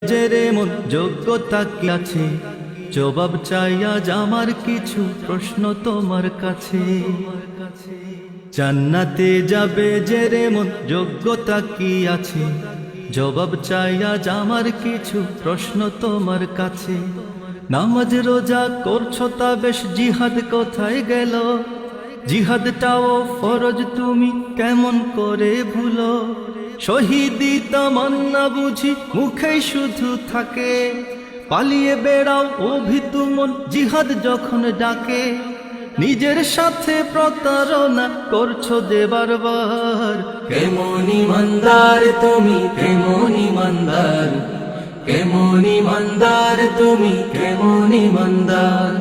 জেরে মন যোগ্যতা কি আছে, জবাব চাই আজ আমার কিছু প্রশ্ন তোমার কাছে। জান্নাতে যাবে জেরে মন যোগ্যতা কি আছে, জবাব চাই আজ আমার কিছু প্রশ্ন তোমার কাছে। নামাজ রোজা করছো তা বেশ, জিহাদ কোথায় গেল? জিহাদটাও ফরজ তুমি কেমন করে ভুলো? শহীদি তামান্না বুঝি মুখে শুধু থাকে, পালিয়ে বেড়াও অভিতু মন জিহাদ যখন ডাকে। নিজের সাথে প্রতারণা করছো যে বারবার। কেমন ইমানদার তুমি, কেমন ইমানদার, কেমন ইমানদার তুমি, কেমন ইমানদার,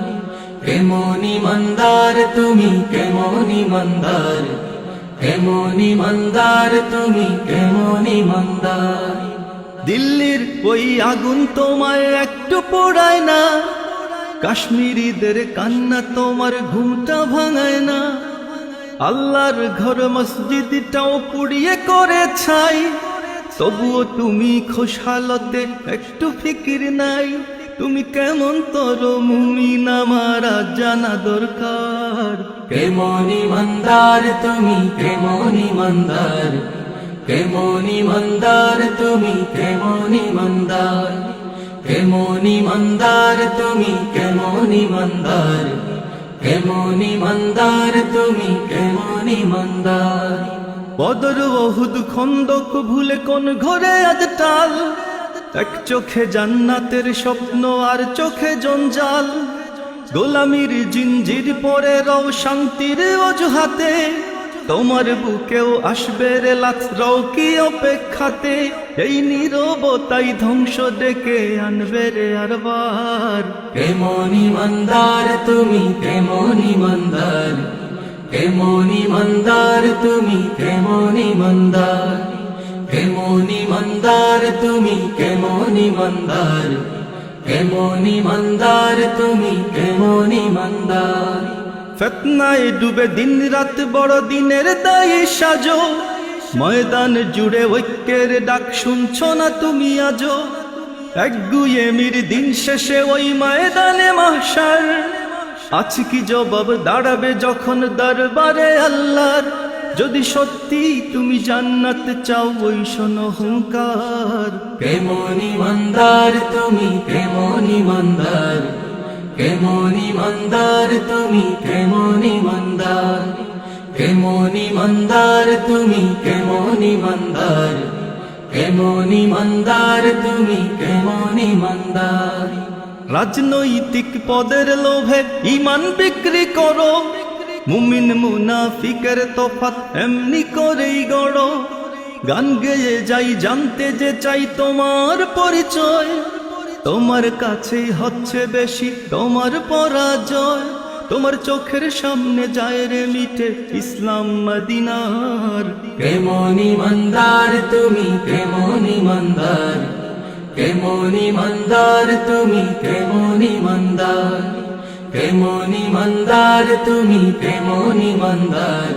কেমন ইমানদার তুমি, কেমন ইমানদার, কেমন ইমানদার তুমি, কেমন ইমানদার। দিল্লির ওই আগুন তোমায় একটু পোড়ায় না, কাশ্মীরিদের কান্না তোমার ঘুমটা ভাঙায় না। আল্লাহর ঘর মসজিদটাও পুড়িয়ে করে ছাই, তবুও তুমি খুশহালতে একটু ফিকির নাই। তুমি কেমন তর মুমিন আমার জানা দরকার। কেমন ইমানদার তুমি, কেমন ইমানদার, কেমন ইমানদার তুমি, কেমন ইমানদার, কেমন ইমানদার তুমি, কেমন ইমানদার, কেমন ইমানদার তুমি, কেমন ইমানদার। বদর ওহুদ খন্দক ভুলে কোন ঘরে আজ টাল, এক চোখে জান্নাতের স্বপ্ন আর চোখে জঞ্জাল। গোলামির জিঞ্জির পরে রও শান্তির অজুহাতে, তোমার বুকেও আসবে রে লাখ রও কি অপেক্ষাতে। এই নীরবতাই ধ্বংস ডেকে আনবে রে আরবার। কেমন ইমানদার তুমি, কেমন ইমানদার, কেমন ইমানদার তুমি, কেমন ইমানদার, কেমন ইমানদার তুমি, কেমন ইমানদার, কেমন ইমানদার তুমি, কেমন ইমানদার। ফিতনায় ডুবে দিন রাত বড় দিনের দায়ী সাজো, ময়দান জুড়ে ঐক্যের ডাক শুনছো না তুমি আজো। এক গুয়েমির দিন শেষে ওই ময়দানে মাহশার, আছে কি জবাব দাঁড়াবে যখন দরবারে আল্লাহর। যদি সত্যি তুমি জান্নাত চাও ওই শোনো হুঙ্কার। কেমন ইমানদার তুমি, কেমন ইমানদার, কেমন ইমানদার তুমি, কেমন ইমানদার, কেমন ইমানদার তুমি, কেমন ইমানদার, কেমন ইমানদার তুমি, কেমন ইমানদার। রাজনৈতিক পদের লোভে ইমান বিক্রি করো, মুমিন মুনাফিকের তফাৎ এমনি করেই গড়ো। গান গেয়ে যাই জানতে যে চাই তোমার পরিচয়, তোমার কাছেই হচ্ছে বেশি তোমার পরাজয়। তোমার চোখের সামনে যায় রে মিটে ইসলাম মদিনার। কেমন ইমানদার তুমি, কেমন ইমানদার, কেমন ইমানদার তুমি, কেমন ইমানদার, কেমন ইমানদার তুমি, কেমন ইমানদার,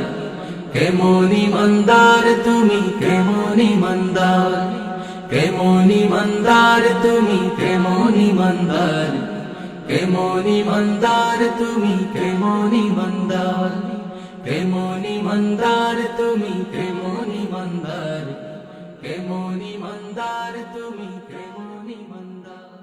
কেমন ইমানদার তুমি, কেমন ইমানদার, কেমন ইমানদার তুমি, কেমন ইমানদার, কেমন ইমানদার তুমি, কেমন ইমানদার, কেমন ইমানদার তুমি, কেমন ইমানদার, কেমন ইমানদার তুমি, কেমন ইমানদার।